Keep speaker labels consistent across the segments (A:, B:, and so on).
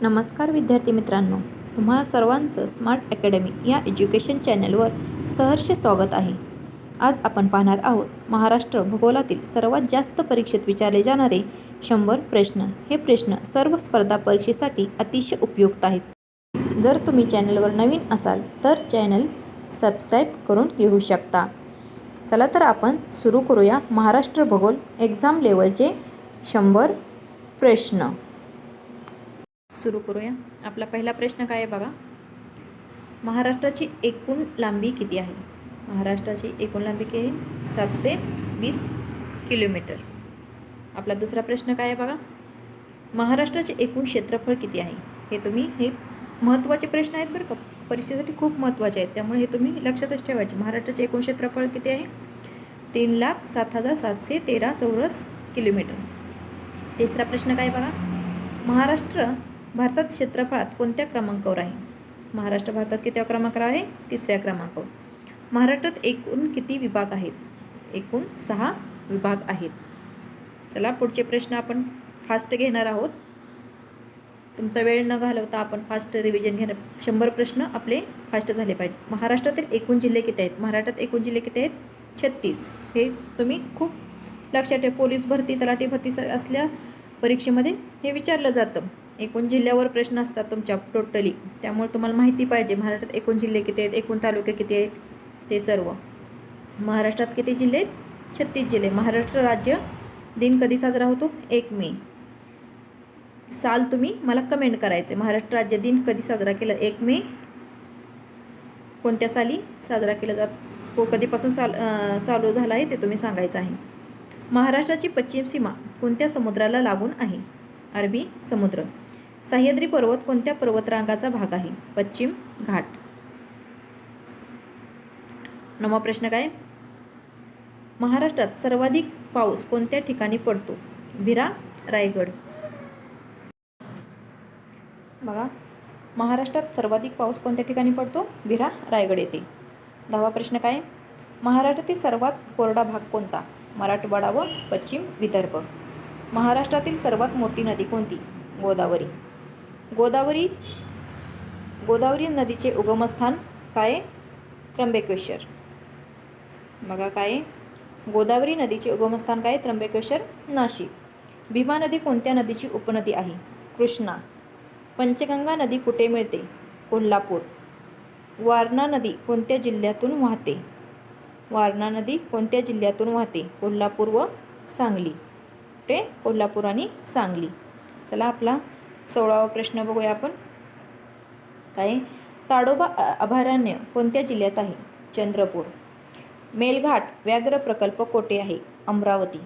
A: नमस्कार विद्यार्थी मित्रांनो, तुम्हा सर्वांचं स्मार्ट अकॅडमी या एज्युकेशन चॅनलवर सहर्ष स्वागत आहे. आज आपण पाहणार आहोत महाराष्ट्र भूगोलातील सर्वात जास्त परीक्षेत विचारले जाणारे 100 प्रश्न. हे प्रश्न सर्व स्पर्धा परीक्षेसाठी अतिशय उपयुक्त आहेत. जर तुम्ही चॅनलवर नवीन असाल तर चॅनल सबस्क्राईब करून घेऊ शकता. चला तर आपण सुरू करूया महाराष्ट्र भूगोल एक्झाम लेवलचे 100 प्रश्न. सुरू करूया. आपला पहिला प्रश्न काय आहे बघा. महाराष्ट्राची एकूण लांबी किती आहे? महाराष्ट्राची एकूण लांबी किती आहे? 720 किलोमीटर. आपला दुसरा प्रश्न काय आहे बघा. महाराष्ट्राचे एकूण क्षेत्रफळ किती आहे? हे महत्त्वाचे प्रश्न आहेत बरं का, परीक्षेसाठी खूप महत्त्वाचे आहेत, त्यामुळे हे तुम्ही लक्षातच ठेवायचे. महाराष्ट्राचे एकूण क्षेत्रफळ किती आहे? 3,07,713 चौरस किलोमीटर. तिसरा प्रश्न काय बघा. महाराष्ट्र भारतात क्षेत्रफळात कोणत्या क्रमांकावर आहे? महाराष्ट्र भारतात कितव्या क्रमांकावर आहे? 3ऱ्या क्रमांकावर. महाराष्ट्रात एकूण किती विभाग आहेत? एकूण 6 विभाग आहेत. चला पुढचे प्रश्न आपण फास्ट घेणार आहोत. तुमचा वेळ न घालवता आपण फास्ट रिव्हिजन घेणार. 100 प्रश्न आपले फास्ट झाले पाहिजेत. महाराष्ट्रातील एकूण जिल्हे किती आहेत? महाराष्ट्रात एकूण जिल्हे किती आहेत? 36. हे तुम्ही खूप लक्षात ठेवा. पोलीस भरती, तलाठी भरती असल्या परीक्षेमध्ये हे विचारलं जातं. एकूण जिल्ह्यावर प्रश्न असतात तुमच्या टोटली, त्यामुळे तुम्हाला माहिती पाहिजे महाराष्ट्रात एकूण जिल्हे किती आहेत, एकूण तालुके किती आहेत, ते सर्व. महाराष्ट्रात किती जिल्हे आहेत? 36 जिल्हे. महाराष्ट्र राज्य दिन कधी साजरा होतो? 1 मे. साल तुम्ही मला कमेंट करायचे. महाराष्ट्र राज्य दिन कधी साजरा केला? 1 मे. कोणत्या साली साजरा केला जातो? कधीपासून चालू झाला आहे ते तुम्ही सांगायचं आहे. महाराष्ट्राची पश्चिम सीमा कोणत्या समुद्राला लागून आहे? अरबी समुद्र. सह्याद्री पर्वत कोणत्या पर्वतरांगाचा भाग आहे? पश्चिम घाट. 9वा प्रश्न काय? महाराष्ट्रात सर्वाधिक पाऊस कोणत्या ठिकाणी पडतो? विरा, रायगड. बघा, महाराष्ट्रात सर्वाधिक पाऊस कोणत्या ठिकाणी पडतो? विरा, रायगड येथे. 10वा प्रश्न काय? महाराष्ट्रातील सर्वात कोरडा भाग कोणता? मराठवाडा व पश्चिम विदर्भ. महाराष्ट्रातील सर्वात मोठी नदी कोणती? गोदावरी. गोदावरी नदीचे उगमस्थान काय? त्र्यंबकेश्वर. बघा काय? गोदावरी नदीचे उगमस्थान काय? त्र्यंबकेश्वर, नाशिक. भीमा नदी कोणत्या नदीची उपनदी आहे? कृष्णा. पंचगंगा नदी कुठे मिळते? कोल्हापूर. वारणा नदी कोणत्या जिल्ह्यातून वाहते? वारणा नदी कोणत्या जिल्ह्यातून वाहते? कोल्हापूर व सांगली. कुठे? कोल्हापूर आणि सांगली. चला आपला 16वा प्रश्न बघूया आपण. काय? ताडोबा अभयारण्य कोणत्या जिल्ह्यात आहे? चंद्रपूर. मेलघाट व्याघ्र प्रकल्प कोठे आहे? अमरावती.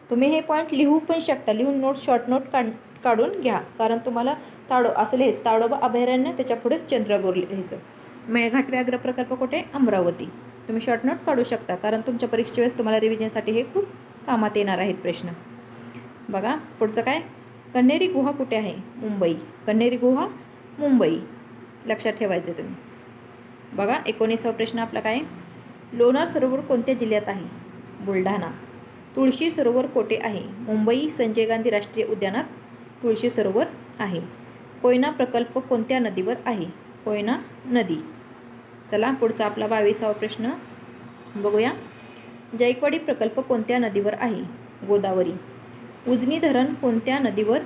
A: तुम्ही हे पॉईंट लिहू पण शकता, लिहून शॉर्ट नोट काढून घ्या, कारण तुम्हाला असं लिहायचं ताडोबा अभयारण्य, त्याच्या पुढे चंद्रपूर लिहायचं. मेळघाट व्याघ्र प्रकल्प कुठे? अमरावती. तुम्ही शॉर्ट नोट काढू शकता, कारण तुमच्या परीक्षे वेळेस तुम्हाला रिव्हिजनसाठी हे खूप कामात येणार आहेत प्रश्न. बघा पुढचं काय? कण्हेरी गुहा कुठे आहे? मुंबई. कण्हेरी गुहा मुंबई. लक्षात ठेवायचं तुम्ही. बघा 19वा प्रश्न आपला काय? लोणार सरोवर कोणत्या जिल्ह्यात आहे? बुलढाणा. तुळशी सरोवर कोठे आहे? मुंबई संजय गांधी राष्ट्रीय उद्यानात तुळशी सरोवर आहे. कोयना प्रकल्प कोणत्या नदीवर आहे? कोयना नदी. चला पुढचा आपला 22वा प्रश्न बघूया. जायकवाडी प्रकल्प कोणत्या नदीवर आहे? गोदावरी. उजनी धरण कोणत्या नदीवर?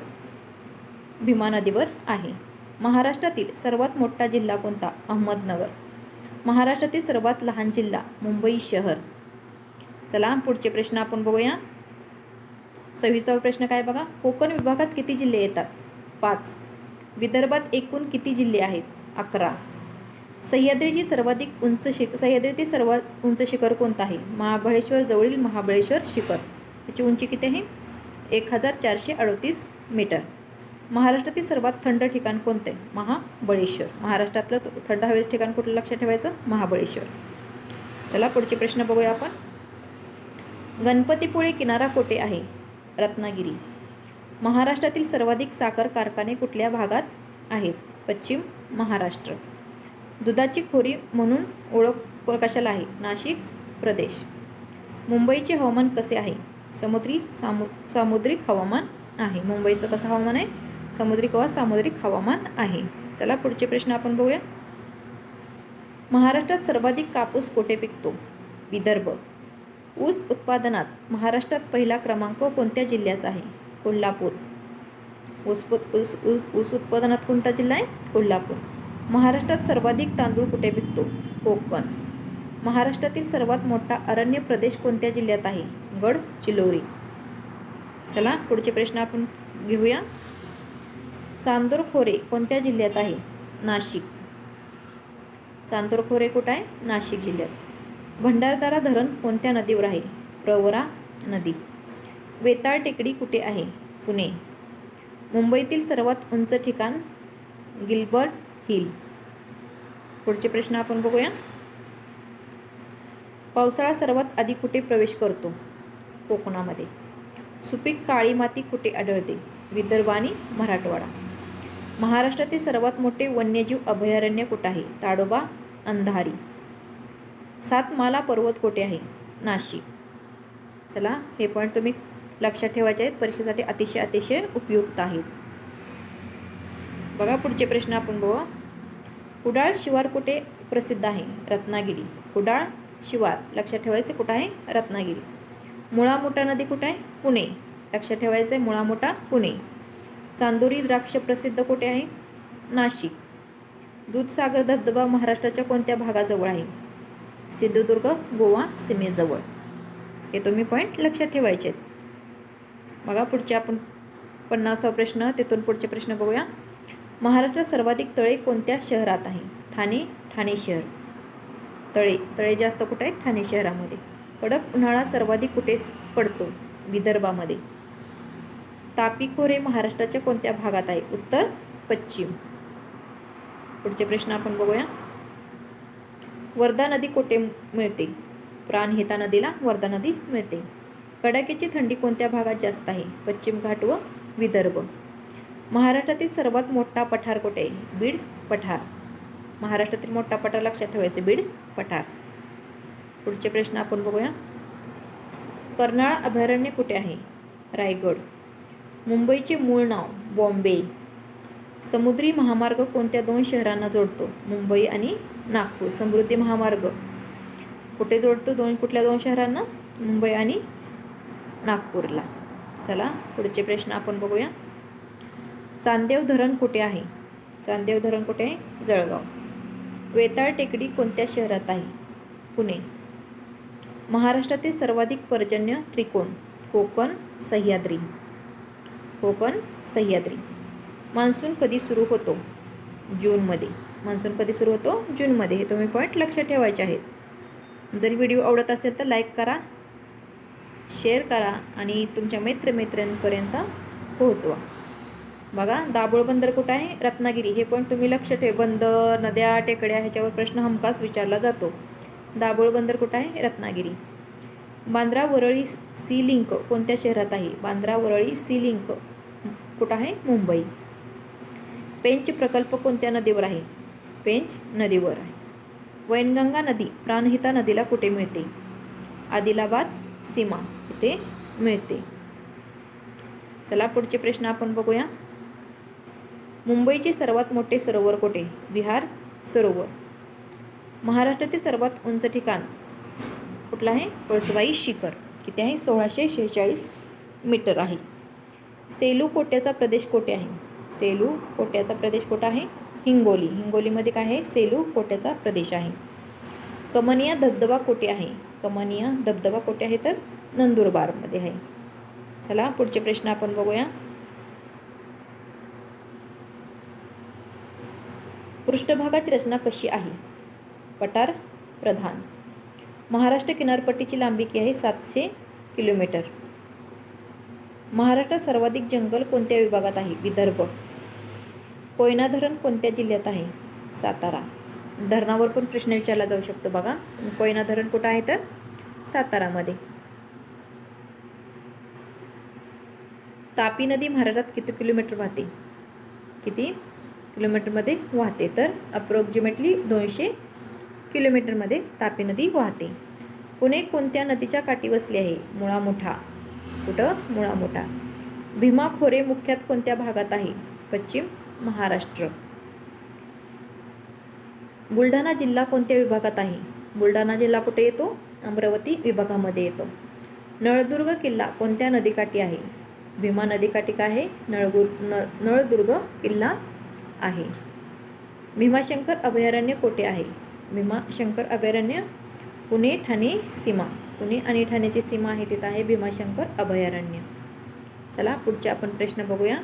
A: भीमा नदीवर आहे. महाराष्ट्रातील सर्वात मोठा जिल्हा कोणता? अहमदनगर. महाराष्ट्रातील सर्वात लहान जिल्हा? मुंबई शहर. चला पुढचे प्रश्न आपण बघूया. 26वा प्रश्न काय बघा. कोकण विभागात किती जिल्हे येतात? 5. विदर्भात एकूण किती जिल्हे आहेत? 11. सह्याद्रीतील सर्वात उंच शिखर कोणतं आहे? महाबळेश्वर जवळील महाबळेश्वर शिखर. त्याची उंची किती आहे? 1438 मीटर. महाराष्ट्रातील सर्वात थंड ठिकाण कोणते? महाबळेश्वर. महाराष्ट्रातलं थंड हवेचं ठिकाण कुठलं लक्षात ठेवायचं? महाबळेश्वर. चला पुढचे प्रश्न बघूया आपण. गणपतीपुळे किनारा कोठे आहे? रत्नागिरी. महाराष्ट्रातील सर्वाधिक साखर कारखाने कुठल्या भागात आहेत? पश्चिम महाराष्ट्र. दुधाची खोरी म्हणून ओळख कशाला आहे? नाशिक प्रदेश. मुंबईचे हवामान कसे आहे? सामुद्रिक हवामान आहे. मुंबईचं कसं हवामान आहे? समुद्री किंवा सामुद्रिक हवामान आहे. चला पुढचे प्रश्न आपण बघूया. महाराष्ट्रात सर्वाधिक कापूस कुठे पिकतो? विदर्भ. ऊस उत्पादनात महाराष्ट्रात पहिला क्रमांक कोणत्या जिल्ह्याचा आहे? कोल्हापूर. ऊस उत्पादनात कोणता जिल्हा आहे? कोल्हापूर. महाराष्ट्रात सर्वाधिक तांदूळ कुठे पिकतो? कोकण. महाराष्ट्रातील सर्वात मोठा अरण्य प्रदेश कोणत्या जिल्ह्यात आहे? गडचिरोली. चला पुढचे प्रश्न आपण घेऊया. चांदोर खोरे कोणत्या जिल्ह्यात आहे? नाशिक. चांदोर खोरे कुठे आहे? नाशिक जिल्ह्यात. भंडारदरा धरण कोणत्या नदीवर आहे? प्रवरा नदी. वेताळ टेकडी कुठे आहे? पुणे. मुंबईतील सर्वात उंच ठिकाण? Gilbert hill. पुढचे प्रश्न आपण बघूया. पावसाळा सर्वात आधी कुठे प्रवेश करतो? कोकणामध्ये. सुपीक काळी माती कुठे आढळते? विदर्भ आणि मराठवाडा. महाराष्ट्रातील सर्वात मोठे वन्यजीव अभयारण्य कुठे आहे? ताडोबा, अंधारी. सातमाला पर्वत कुठे आहे? नाशिक. चला हे पॉईंट तुम्ही लक्षात ठेवायचे आहेत, परीक्षेसाठी अतिशय उपयुक्त आहेत. बघा पुढचे प्रश्न आपण बघू. कुडाळ शिवार कुठे प्रसिद्ध आहे? रत्नागिरी. कुडाळ शिवार लक्षात ठेवायचे कुठं आहे? रत्नागिरी. मुळा मोठा नदी कुठे आहे? पुणे. लक्षात ठेवायचे मुळा मोठा पुणे. चांदोरी द्राक्ष प्रसिद्ध कुठे आहे? नाशिक. दूधसागर धबधबा महाराष्ट्राच्या कोणत्या भागाजवळ आहे? सिंधुदुर्ग, गोवा सीमेजवळ. हे तुम्ही पॉईंट लक्षात ठेवायचे आहेत. बघा पुढचे आपण 50वा प्रश्न, तिथून पुढचे प्रश्न बघूया. महाराष्ट्रात सर्वाधिक तळे कोणत्या शहरात आहे? ठाणे शहर. तळे जास्त कुठे आहेत? ठाणे शहरामध्ये. कडक उन्हाळा सर्वाधिक कुठे पडतो? विदर्भामध्ये. तापी खोरे महाराष्ट्राच्या कोणत्या भागात आहे? उत्तर पश्चिम. पुढचे प्रश्न आपण बघूया. वर्धा नदी कुठे मिळते? प्राणहिता नदीला वर्धा नदी मिळते. कडाक्याची थंडी कोणत्या भागात जास्त आहे? पश्चिम घाट व विदर्भ. महाराष्ट्रातील सर्वात मोठा पठार कुठे आहे? बीड पठार. महाराष्ट्रातील मोठा पठार लक्षात ठेवायचे बीड पठार. पुढचे प्रश्न आपण बघूया. कर्नाळा अभयारण्य कुठे आहे? रायगड. मुंबईचे मूळ नाव? बॉम्बे. समुद्री महामार्ग कोणत्या दोन शहरांना जोडतो? मुंबई आणि नागपूर. समृद्धी महामार्ग कुठे जोडतो? कुठल्या दोन शहरांना? मुंबई आणि नागपूरला. चला पुढचे प्रश्न आपण बघूया. चांदेव धरण कुठे आहे? चांदेव धरण कुठे आहे? जळगाव. वेताळ टेकडी कोणत्या शहरात आहे? पुणे. महाराष्ट्रातील सर्वाधिक पर्जन्य त्रिकोण? कोकण, सह्याद्री. कोकण, सह्याद्री. मान्सून कधी सुरू होतो? जूनमध्ये. मान्सून कधी सुरू होतो? जूनमध्ये. हे तुम्ही पॉईंट लक्षात ठेवायचे आहेत. जर व्हिडिओ आवडत असेल तर लाईक करा, शेअर करा आणि तुमच्या मित्रमैत्रिणींपर्यंत पोहोचवा. बघा दाभोळ बंदर कुठं आहे? रत्नागिरी. हे पण तुम्ही लक्ष ठेवा. बंदर, नद्या, टेकड्या ह्याच्यावर प्रश्न हमखास विचारला जातो. दाभोळ बंदर कुठं आहे? रत्नागिरी. बांद्रा वरळी सी लिंक कोणत्या शहरात आहे? बांद्रा वरळी सी लिंक कुठं आहे? मुंबई. पेंच प्रकल्प कोणत्या नदीवर आहे? पेंच नदीवर आहे. वैनगंगा नदी प्राणहिता नदीला कुठे मिळते? आदिलाबाद सीमा इथे मिळते. चला पुढचे प्रश्न आपण बघूया. मुंबईचे सर्वात मोठे सरोवर कुठे? विहार सरोवर. महाराष्ट्रातील सर्वात उंच ठिकाण कुठलं आहे? पळसवाई शिखर. किती आहे? 1646 मीटर आहे. सेलू कोट्याचा प्रदेश कुठे आहे? सेलू कोट्याचा प्रदेश कुठं आहे? हिंगोली. हिंगोलीमध्ये काय आहे? सेलू कोट्याचा प्रदेश आहे. कमनिया धबधबा कुठे आहे? कमनिया धबधबा कुठे आहे? तर नंदुरबारमध्ये आहे. चला पुढचे प्रश्न आपण बघूया. पृष्ठभागाची रचना कशी आहे? पठार प्रधान. महाराष्ट्र किनारपट्टीची लांबी किती आहे? 700 किलोमीटर. महाराष्ट्रात सर्वाधिक जंगल कोणत्या विभागात आहे? विदर्भ. कोयना धरण कोणत्या जिल्ह्यात आहे? सातारा. धरणावर पण प्रश्न विचारला जाऊ शकतो. बघा कोयना धरण कुठं आहे? तर सातारामध्ये. तापी नदी महाराष्ट्रात किती किलोमीटर वाहते? किती किलोमीटरमध्ये वाहते? तर अप्रॉक्सिमेटली 200 किलोमीटरमध्ये तापी नदी वाहते. पुणे कोणत्या नदीच्या काठी वसले आहे? मुळा मोठा. कुठं? मुळा मोठा. भीमा खोरे मुख्यतः कोणत्या भागात आहे? पश्चिम महाराष्ट्र. बुलढाणा जिल्हा कोणत्या विभागात आहे? बुलढाणा जिल्हा कुठे येतो? अमरावती विभागामध्ये येतो. नळदुर्ग किल्ला कोणत्या नदीकाठी आहे? भीमा नदीकाठी काय आहे? नळदुर्ग किल्ला आहे. भीमाशंकर अभयारण्य कोठे आहे? भीमाशंकर अभयारण्य पुणे ठाणे सीमा. पुणे आणि ठाण्याची सीमा आहे तिथं आहे भीमाशंकर अभयारण्य. चला पुढचे आपण प्रश्न बघूया.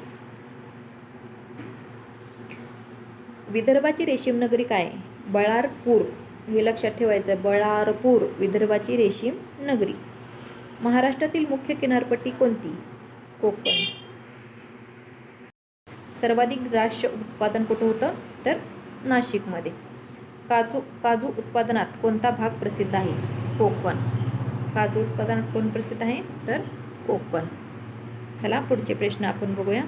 A: विदर्भाची रेशीम नगरी काय? बळारपूर. हे लक्षात ठेवायचं. बळारपूर विदर्भाची रेशीम नगरी. महाराष्ट्रातील मुख्य किनारपट्टी कोणती? कोकण. सर्वाधिक द्राक्ष उत्पादन कुठं होतं? तर नाशिकमध्ये. काजू उत्पादनात कोणता भाग प्रसिद्ध आहे? कोकण. काजू उत्पादनात कोण प्रसिद्ध आहे? तर कोकण. चला पुढचे प्रश्न आपण बघूया.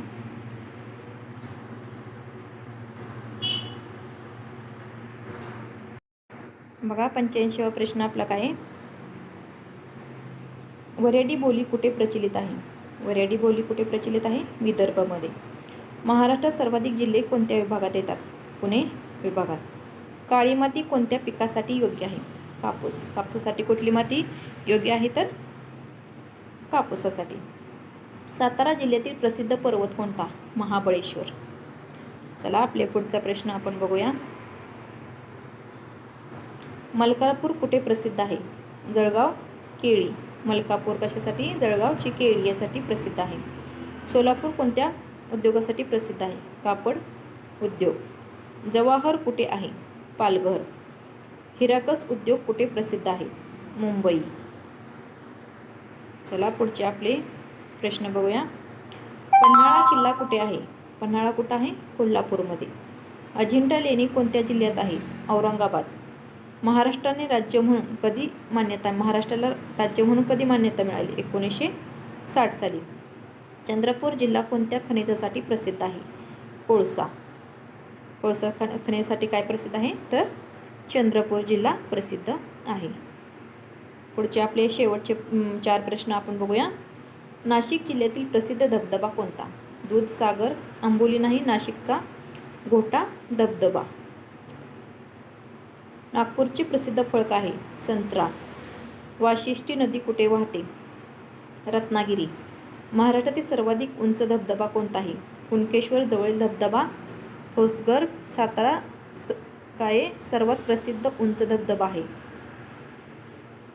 A: बघा 85वा प्रश्न आपला काय आहे? वऱ्हाडी बोली कुठे प्रचलित आहे? वऱ्हाडी बोली कुठे प्रचलित आहे? विदर्भामध्ये. महाराष्ट्रात सर्वाधिक जिल्हे कोणत्या विभागात येतात? पुणे विभागात. काळी माती कोणत्या पिकासाठी योग्य आहे? कापूस. कापसासाठी कुठली माती योग्य आहे? तर कापूसासाठी. सातारा जिल्ह्यातील प्रसिद्ध पर्वत कोणता? महाबळेश्वर. चला आपल्या पुढचा प्रश्न आपण बघूया. मलकापूर कुठे प्रसिद्ध आहे? जळगाव केळी. मलकापूर कशासाठी? जळगावची केळी यासाठी प्रसिद्ध आहे. सोलापूर कोणत्या उद्योगासाठी प्रसिद्ध आहे? कापड उद्योग. जवाहर कुठे आहे? पालघर. हिराकस उद्योग कुठे प्रसिद्ध आहे? मुंबई. चला पुढचे आपले प्रश्न बघूया. पन्हाळा किल्ला कुठे आहे? पन्हाळा कुठं आहे? कोल्हापूरमध्ये. अजिंठा लेणी कोणत्या जिल्ह्यात आहे? औरंगाबाद. महाराष्ट्राला राज्य म्हणून कधी मान्यता मिळाली? 1960 साली. चंद्रपूर जिल्हा कोणत्या खनिजासाठी प्रसिद्ध आहे? कोळसा. कोळसा खनिजासाठी काय प्रसिद्ध आहे? तर चंद्रपूर जिल्हा प्रसिद्ध आहे. पुढचे आपले शेवटचे 4 प्रश्न आपण बघूया. नाशिक जिल्ह्यातील प्रसिद्ध धबधबा कोणता? दूधसागर, आंबोली नाही, नाशिकचा घोटा धबधबा. नागपूरचे प्रसिद्ध फळ काय आहे? संत्रा. वाशिष्ठी नदी कुठे वाहते? रत्नागिरी. महाराष्ट्रातील सर्वाधिक उंच धबधबा कोणता आहे? कुणकेश्वर जवळील धबधबा ठोसघर. सातारा काय सर्वात प्रसिद्ध उंच धबधबा आहे?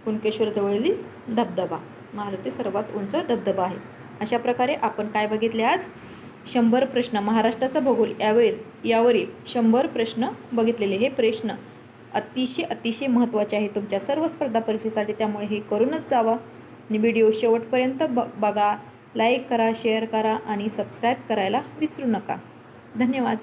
A: कुणकेश्वर जवळील धबधबा महाराष्ट्रातील सर्वात उंच धबधबा आहे. अशा प्रकारे आपण काय बघितले आज? 100 प्रश्न महाराष्ट्राचा भूगोल यावरील 100 प्रश्न बघितलेले. हे प्रश्न अतिशय महत्त्वाचे आहे तुमच्या सर्व स्पर्धा परीक्षेसाठी. त्यामुळे हे करूनच जावा आणि व्हिडिओ शेवटपर्यंत बघा. लाईक करा, शेअर करा आणि सबस्क्राईब करायला विसरू नका. धन्यवाद.